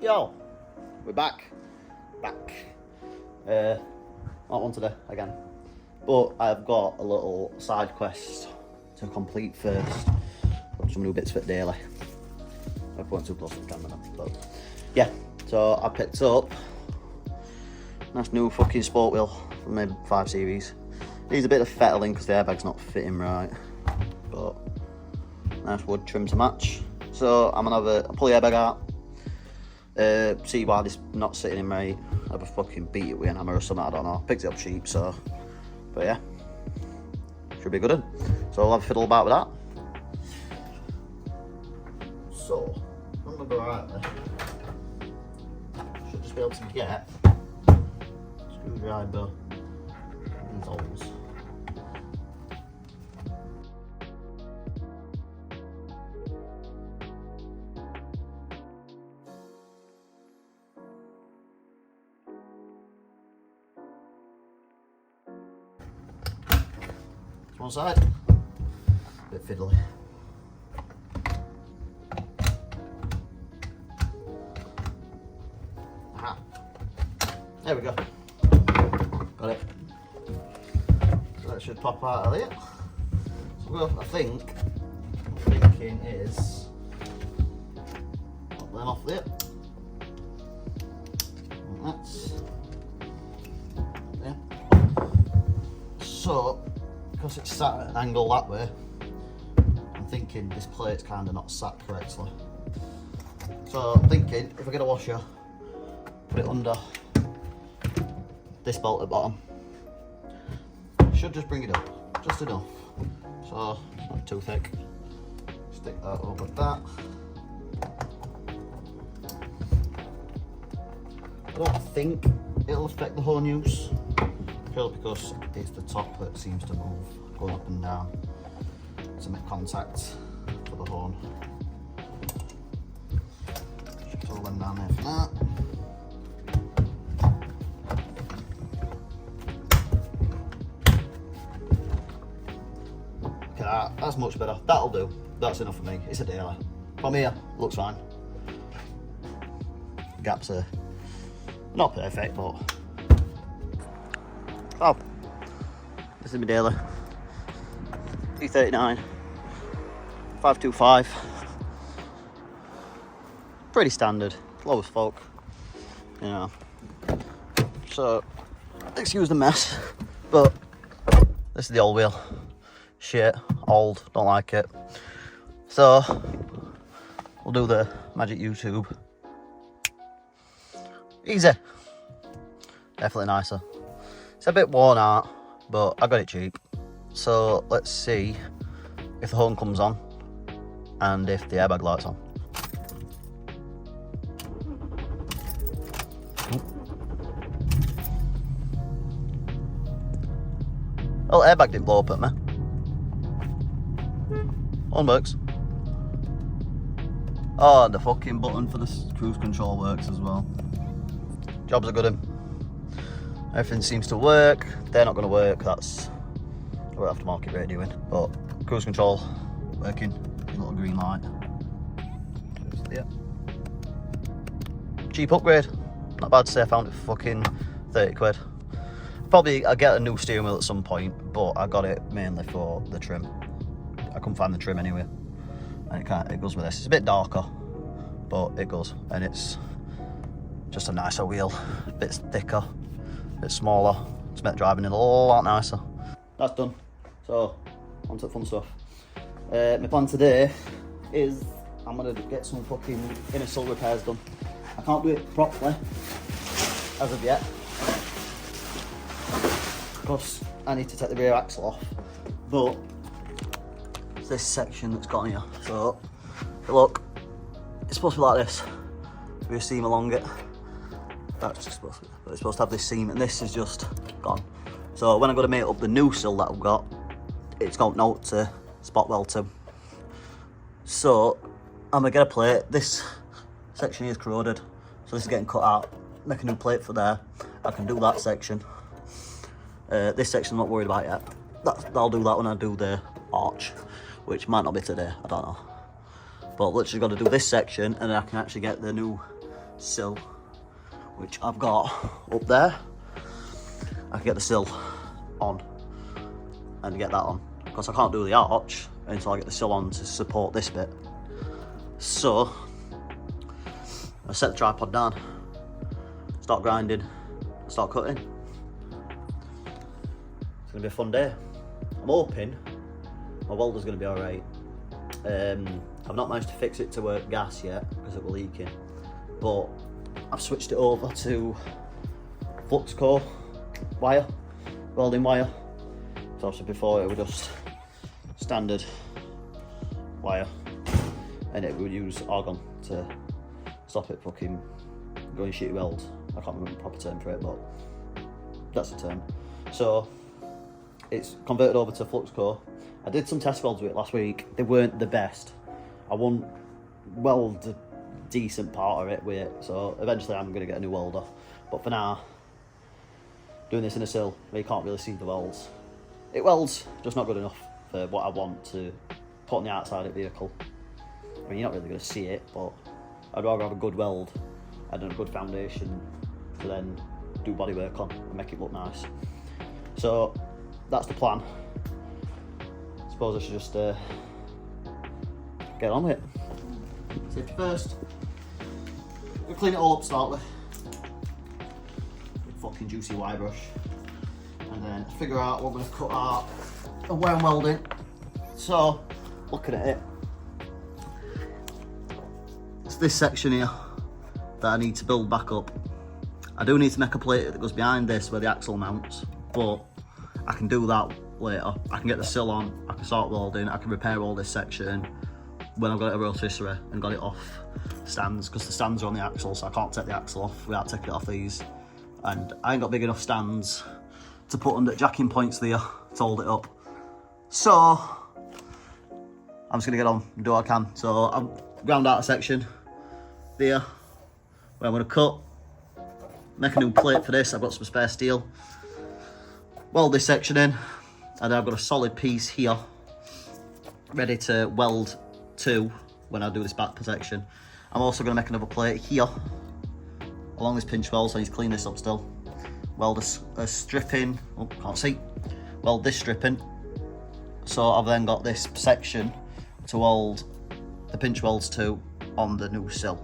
Yo, we're back. Not one today again, but I've got a little side quest to complete first. Got some new bits for it daily. I've gone too close to the camera now, but yeah. So I picked up a nice new fucking sport wheel from maybe 5 Series. Needs a bit of fettling because the airbag's not fitting right, but nice wood trim to match. So I'm gonna have a pull the airbag out. See why this not sitting in right. I've a fucking beat it with an hammer or something, I don't know. Picked it up cheap, so, but yeah, should be good. So I'll have a fiddle about with that. So, I remember rightly, should just be able to get screwdriver and holes. One side, bit fiddly. Aha. There we go. Got it. So that should pop out of there. So what I'm thinking is pop them off there. And that's there. So because it's sat at an angle that way, I'm thinking this plate's kind of not sat correctly. So I'm thinking if I get a washer, put it under this bolt at the bottom. Should just bring it up, just enough. So not too thick. Stick that over that. I don't think it'll affect the horn use. Purely because it's the top that seems to move, going up and down to make contact for the horn. Just throw them down there for that. Okay, that's much better. That'll do. That's enough for me. It's a daily. From here, looks fine. Gaps are not perfect, but oh, this is my daily. 239, 525. Pretty standard, low as folk, you know. So, excuse the mess, but this is the old wheel. Shit, old, don't like it. So, we'll do the magic YouTube. Easy. Definitely nicer. It's a bit worn out, but I got it cheap. So let's see if the horn comes on and if the airbag light's on. Well, the airbag didn't blow up at me. Horn works. Oh, and the fucking button for the cruise control works as well. Jobs are good in. Everything seems to work. They're not going to work. That's we're aftermarket radioing. But cruise control working. Little green light. Yeah. Cheap upgrade. Not bad to say. I found it for fucking 30 quid. Probably I'll get a new steering wheel at some point, but I got it mainly for the trim. I couldn't find the trim anywhere, and it goes with this. It's a bit darker, but it goes, and it's just a nicer wheel. A bit thicker. Bit smaller, just make driving a lot nicer. That's done. So, on to the fun stuff. My plan today is I'm gonna get some fucking inner sill repairs done. I can't do it properly as of yet because I need to take the rear axle off. But it's this section that's gone here. So, look, it's supposed to be like this. With a seam along it. That's just supposed to be, but it's supposed to have this seam, and this is just gone. So when I go to make up the new sill that I've got, it's got no to spot weld to. So I'm gonna get a plate. This section here is corroded, so this is getting cut out. Make a new plate for there. I can do that section. This section I'm not worried about yet. I'll do that when I do the arch, which might not be today, I don't know. But literally got to do this section, and then I can actually get the new sill, which I've got up there. I can get the sill on and get that on, because I can't do the arch until I get the sill on to support this bit. So I set the tripod down, start grinding, start cutting. It's gonna be a fun day. I'm hoping my welder's gonna be all right. I've not managed to fix it to work gas yet because it was leaking, but I've switched it over to flux core wire, welding wire. So obviously before it was just standard wire, and it would use argon to stop it fucking going shitty weld. I can't remember the proper term for it, but that's the term. So it's converted over to flux core. I did some test welds with it last week. They weren't the best. I won't weld a decent part of it with it, so eventually I'm going to get a new welder. But for now, doing this in a sill where you can't really see the welds. It welds, just not good enough for what I want to put on the outside of the vehicle. I mean, you're not really going to see it, but I'd rather have a good weld and a good foundation to then do body work on and make it look nice. So that's the plan. I suppose I should just get on with it. Safety first. We'll clean it all up to start with. Big fucking juicy wire brush. And then figure out what I'm going to cut out and where I'm welding. So, looking at it, it's this section here that I need to build back up. I do need to make a plate that goes behind this where the axle mounts, but I can do that later. I can get the sill on, I can start welding, I can repair all this section when I've got it a rotisserie and got it off stands, because the stands are on the axle, so I can't take the axle off without taking it off these. And I ain't got big enough stands to put under jacking points there to hold it up. So I'm just gonna get on and do what I can. So I've ground out a section there where I'm gonna cut, make a new plate for this. I've got some spare steel, weld this section in, and then I've got a solid piece here ready to weld to when I do this back protection. I'm also going to make another plate here along this pinch weld, so I need to clean this up still. Weld a stripping, oh, can't see, weld this stripping. So I've then got this section to weld the pinch welds to on the new sill.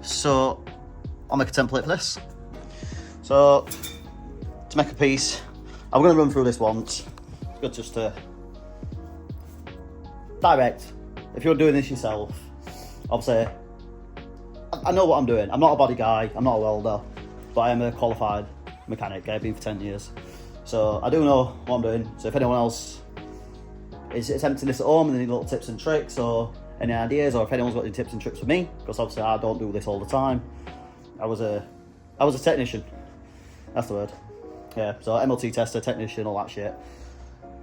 So I'll make a template for this. So to make a piece, I'm going to run through this once. It's good just to direct. If you're doing this yourself, obviously, I know what I'm doing. I'm not a body guy, I'm not a welder, but I am a qualified mechanic. I've been for 10 years. So I do know what I'm doing. So if anyone else is attempting this at home and they need little tips and tricks or any ideas, or if anyone's got any tips and tricks for me, because obviously I don't do this all the time. I was a technician. That's the word. Yeah, so MLT tester, technician, all that shit.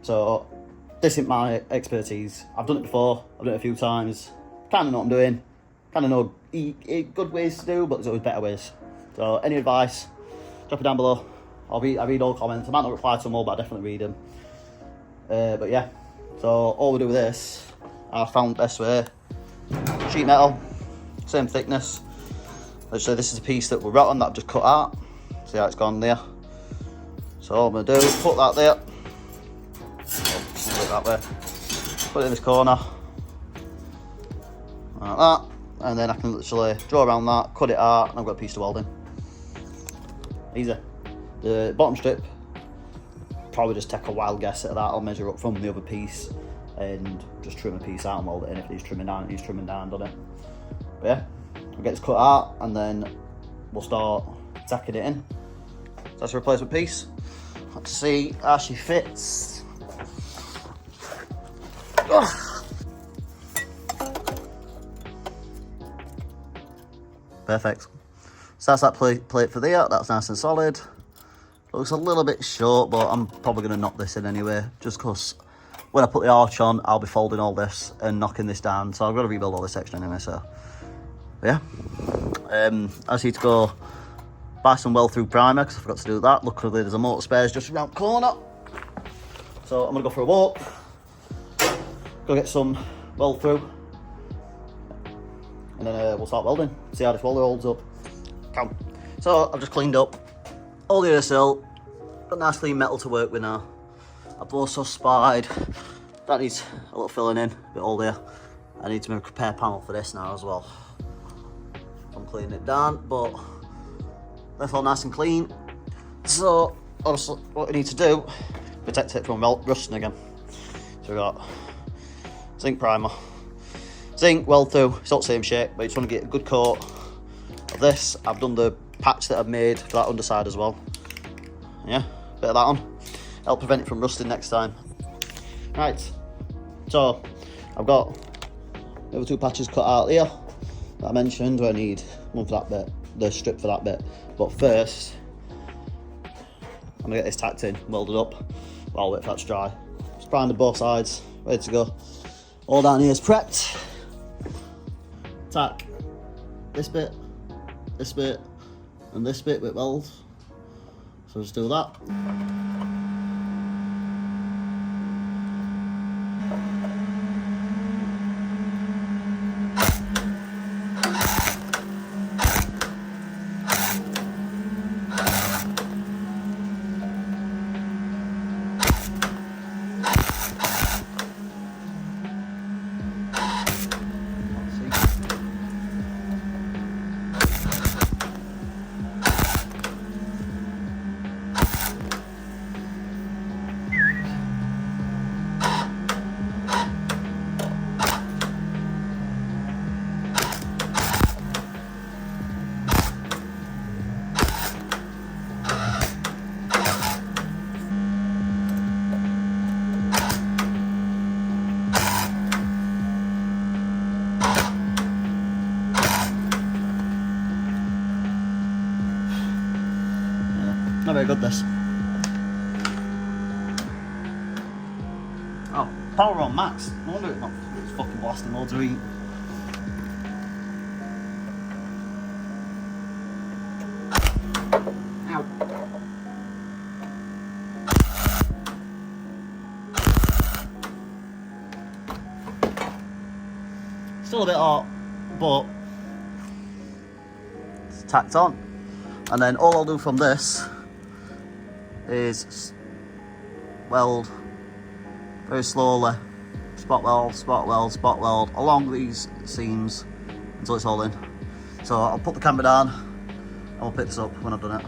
So this isn't my expertise. I've done it before, I've done it a few times. Kind of know what I'm doing. Kind of know good ways to do, but there's always better ways. So any advice, drop it down below. I read all comments. I might not reply to them all, but I definitely read them. But yeah, so all we do with this, I found the best way. Sheet metal, same thickness. Let's say this is a piece that we're rotten that I've just cut out. See how it's gone there. So all I'm going to do is put that there. Put it that way. Put it in this corner. Like that. And then I can literally draw around that, cut it out, and I've got a piece to weld in. Easy. The bottom strip, probably just take a wild guess at that. I'll measure up from the other piece and just trim a piece out and weld it in. If it needs trimming down, it needs trimming down, doesn't it? But yeah, we'll get this cut out and then we'll start tacking it in. So that's a replacement piece. Let's see how she fits. Ugh. Perfect. So that's that plate for there. That's nice and solid. Looks a little bit short, but I'm probably going to knock this in anyway, just because when I put the arch on, I'll be folding all this and knocking this down. So I've got to rebuild all this section anyway, so yeah. I just need to go buy some weld-through primer, because I forgot to do that. Luckily, there's a motor spares just around the corner. So I'm going to go for a walk, go get some weld-through, and then we'll start welding, see how this welder holds up. Come. So I've just cleaned up all the other sill, got nice clean metal to work with now. I've also spied, that needs a little filling in, a bit old here. I need to make a repair panel for this now as well. I'm cleaning it down, but that's all nice and clean. So obviously what we need to do, protect it from rusting again. So we've got zinc primer, zinc weld through, it's all the same shape, but you just want to get a good coat of this. I've done the patch that I've made for that underside as well. Yeah, bit of that on, help prevent it from rusting next time. Right, so I've got the other 2 patches cut out here that I mentioned, where I need one for that bit, the strip for that bit. But first, I'm gonna get this tacked in, welded up, while I'll wait for that to dry. Just primed on both sides, ready to go. All down here is prepped. Tack this bit, and this bit with weld. So just do that. Not very good, this. Oh, power on max. No wonder it's fucking blasting loads of heat. Ow. Still a bit hot, but it's tacked on. And then all I'll do from this is weld very slowly, spot weld, spot weld, spot weld along these seams until it's all in. So I'll put the camera down and we'll pick this up when I've done it.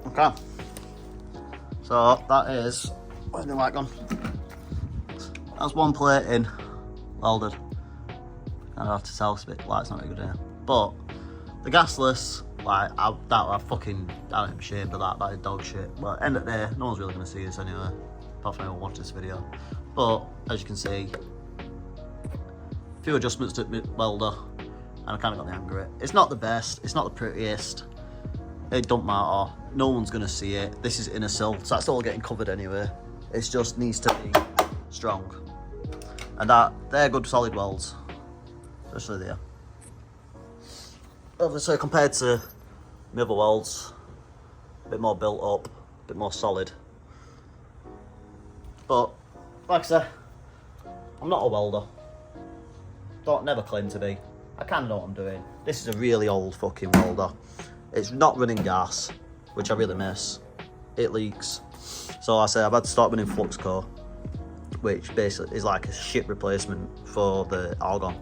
Okay, so that is, where's my light gone? That's one plate in, welded. I have to tell, it's a bit, light's not very good here. But the gasless, like, I don't give a shit about that is dog shit. But end of the day, no one's really going to see this anyway, apart from anyone watch this video. But, as you can see, a few adjustments to the welder, and I kind of got the hang of it. It's not the best, it's not the prettiest, it don't matter, no one's going to see it. This is inner sill, so that's all getting covered anyway. It just needs to be strong. And they're good solid welds, especially there. Obviously compared to my other welds, a bit more built up, a bit more solid. But like I said, I'm not a welder. Never claim to be. I kind of know what I'm doing. This is a really old fucking welder. It's not running gas, which I really miss. It leaks. So I say I've had to start running flux core, which basically is like a shit replacement for the argon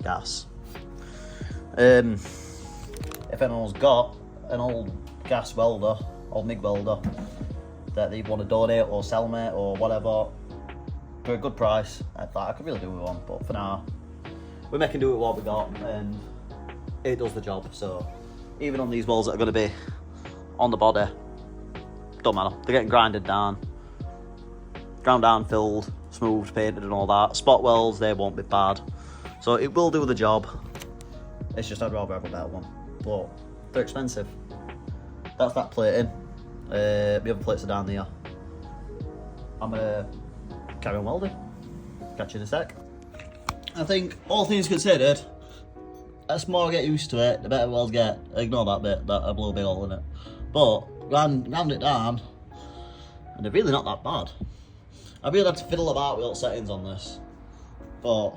gas. If anyone's got an old gas welder, old MIG welder, that they want to donate or sell me or whatever, for a good price, I could really do with one, but for now, we're making do with what we got, and it does the job. So even on these welds that are going to be on the body, don't matter, they're getting ground down, filled, smoothed, painted and all that. Spot welds, they won't be bad, so it will do the job. It's just I'd rather have a better one, but they're expensive. That's that plating. The other plates are down there. I'm gonna carry on welding. Catch you in a sec. I think all things considered, the more I get used to it, the better welds get. Ignore that bit, that I blew a big hole in it. But round it down, and they're really not that bad. I really had to fiddle about with all settings on this, but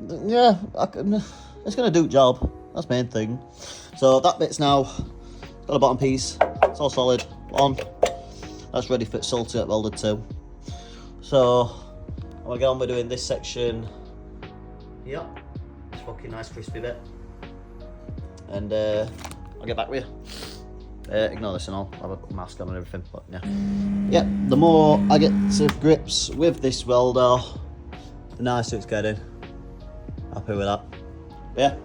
yeah, it's gonna do the job. That's the main thing. So that bit's now got a bottom piece. It's all solid on. That's ready for Sil to get welded to. So I'm gonna get on with doing this section. Yep, this fucking nice crispy bit, and I'll get back with you. Ignore this and I'll have a mask on and everything, but yeah. The more I get to grips with this welder, the nicer it's getting. Happy with that. But yeah,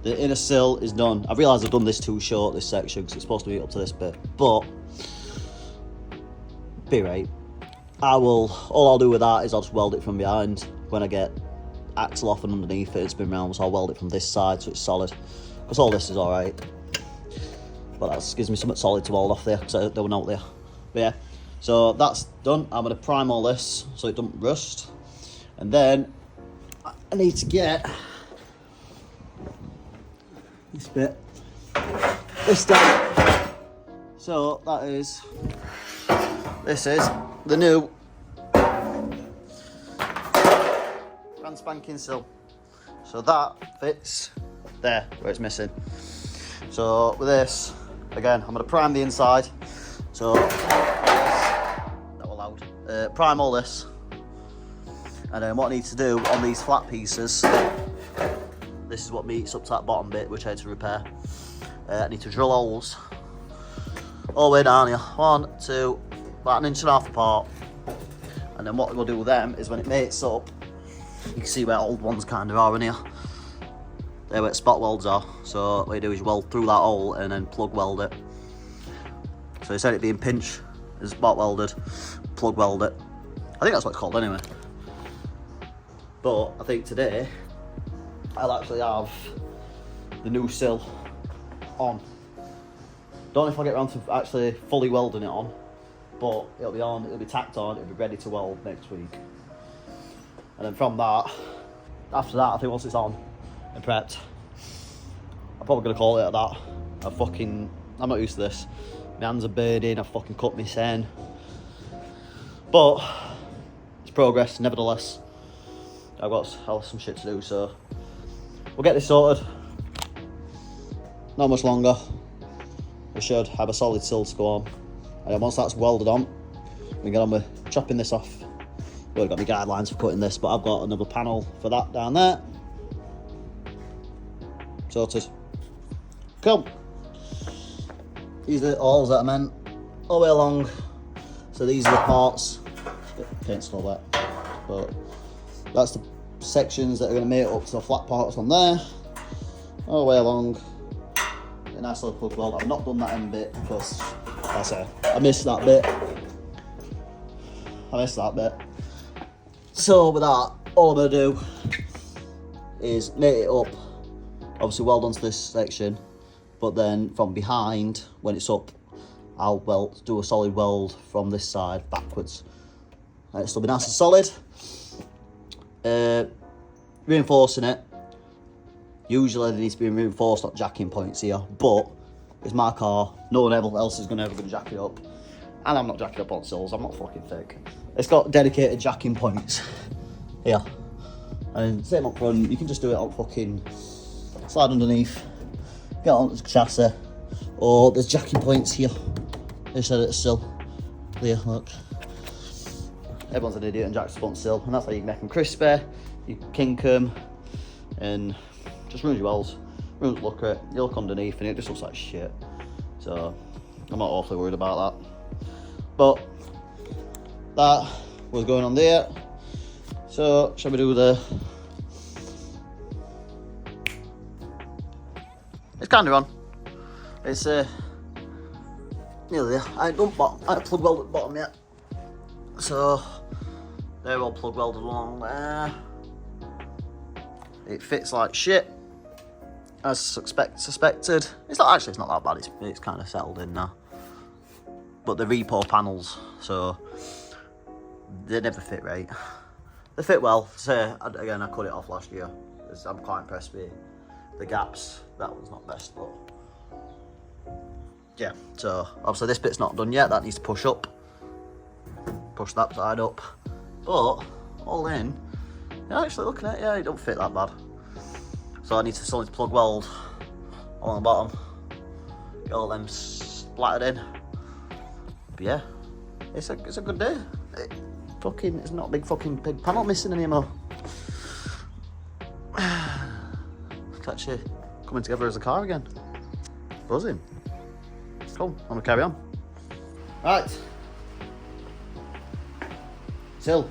the inner sill is done. I've realised I've done this too short, this section, because it's supposed to be up to this bit, but be right. All I'll do with that is I'll just weld it from behind when I get axle off and underneath it, it's been round, so I'll weld it from this side so it's solid, because all this is alright, but that gives me something solid to weld off there, because there were no there. But yeah, so that's done. I'm going to prime all this so it doesn't rust, and then I need to get this bit, this down. So this is the new brand spanking sill. So that fits there where it's missing. So with this, again, I'm going to prime the inside. So that will loud. Prime all this, and then what I need to do on these flat pieces, this is what meets up to that bottom bit which I had to repair. I need to drill holes all the way down here, 1, 2, about 1.5 inches apart, and then what we'll do with them is when it mates up, you can see where old ones kind of are in here. There where spot welds are. So what you do is weld through that hole and then plug weld it. So instead of it being pinch, is spot welded, plug weld it. I think that's what it's called anyway. But I think today I'll actually have the new sill on. Don't know if I'll get around to actually fully welding it on, but it'll be on, it'll be tacked on, it'll be ready to weld next week. And then from that, after that, I think once it's on and prepped, I'm probably going to call it at that. I'm not used to this. My hands are burning, I've fucking cut my sen. But it's progress, nevertheless. I've got some shit to do, so we'll get this sorted. Not much longer. We should have a solid sill to go on. And then once that's welded on, we can get on with chopping this off. We've got my guidelines for cutting this, but I've got another panel for that down there. Sorted. Cool. These are the holes that I meant all the way along. So these are the parts. Paint's still wet, but that's the sections that are going to make up to the flat parts on there. All the way along. A nice little plug weld. I've not done that end bit because, like I say, I missed that bit. So with that, all I'm going to do is mate it up, obviously weld onto this section, but then from behind, when it's up, I'll do a solid weld from this side backwards. And it'll still be nice and solid. Reinforcing it. Usually there needs to be reinforced, not jacking points here, but it's my car, no one else is ever going to jack it up. And I'm not jacking up on sills, I'm not fucking thick. It's got dedicated jacking points here. And same up front, you can just do it on fucking slide underneath, get on the chassis, or there's jacking points here instead of the sill. There, look. Everyone's an idiot and jacks up on sill, and that's how you make them crispy, you kink them, and just ruins your welds, ruins the look of it. You look underneath and it just looks like shit. So I'm not awfully worried about that. But that was going on there. So shall we do it's kind of on. It's nearly there. I ain't plug welded at the bottom yet. So they're all plug welded along there. It fits like shit, as suspected. It's not that bad. It's kind of settled in now. But the repo panels, so they never fit right. They fit well. So again, I cut it off last year. I'm quite impressed with the gaps. That one's not best, but yeah. So obviously this bit's not done yet. That needs to push up. Push that side up. But all in, Yeah, actually looking at it, yeah, it don't fit that bad. So I still need to plug weld on the bottom. Get all them splattered in. But yeah, it's a good day. It's not a big panel missing anymore. It's actually coming together as a car again. Buzzing. Cool, I'm gonna carry on. Right. Still.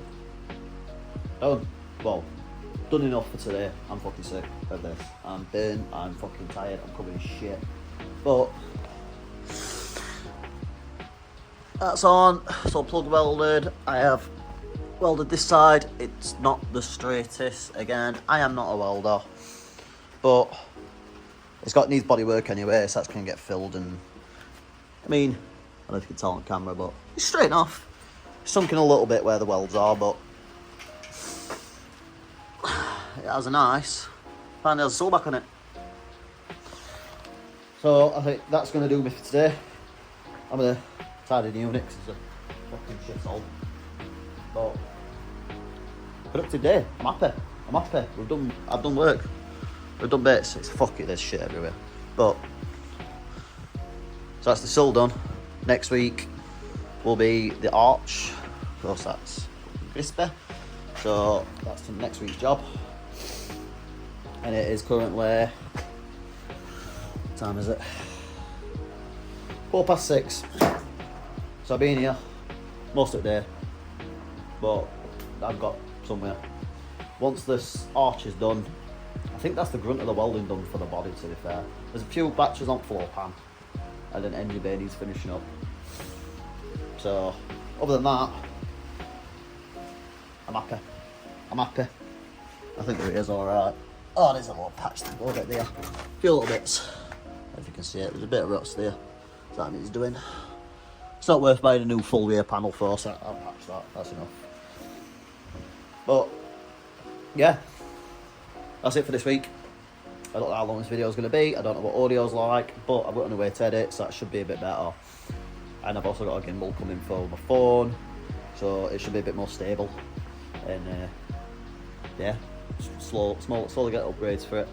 Done. Well, done enough for today. I'm fucking sick of this. I'm burnt, I'm fucking tired, I'm covered in shit. But that's on. So plug welded. I have welded this side. It's not the straightest. Again, I am not a welder, but needs body work anyway, so that's gonna get filled. And I mean, I don't know if you can tell on camera, but it's straight enough. Sunken a little bit where the welds are, but it has a nice. Finally has a saw back on it. So I think that's gonna do me for today. I'm gonna tidy the unit because it's a fucking shithole. But productive day. I'm happy. I've done work. We've done bits. It's fuck it, there's shit everywhere. But so that's the sill done. Next week will be the arch. Of course, that's crispy. So that's the next week's job. And it is currently, what time is it? 6:15. So I've been here most of the day, but I've got somewhere. Once this arch is done, I think that's the grunt of the welding done for the body, to be fair. There's a few batches on floor pan, and then engine bay needs finishing up. So, other than that, I'm happy. I think the rear's alright. Oh, there's a little patch to go bit there. A few little bits. If you can see it, there's a bit of rust there. So that needs doing. It's not worth buying a new full rear panel for, so I'll patch that. That's enough. But, yeah. That's it for this week. I don't know how long this video is going to be. I don't know what audio's like, but I've got on a way to edit, so that should be a bit better. And I've also got a gimbal coming for my phone, so it should be a bit more stable. And yeah, slowly get upgrades for it.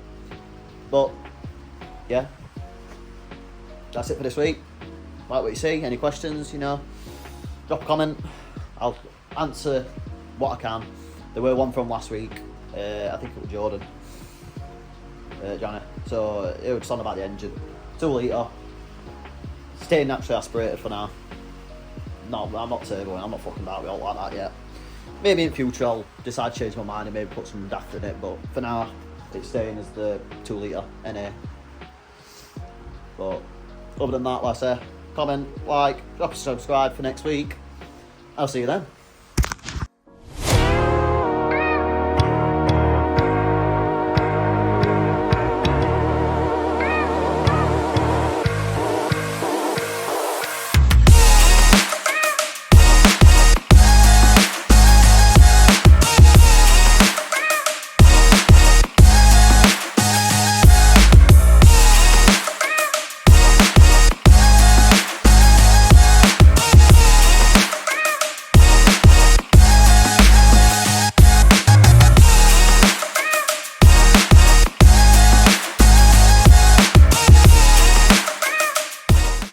But yeah, that's it for this week. Like what you see, any questions, drop a comment. I'll answer what I can. There were one from last week. I think it was Johnny. So it was on about the engine. 2 litre. Staying naturally aspirated for now. No, I'm not turboing. I'm not fucking about it all like that yet. Maybe in future I'll decide to change my mind and maybe put some daft in it. But for now, it's staying as the 2 litre NA. But other than that, like I say, comment, like, drop a subscribe for next week. I'll see you then.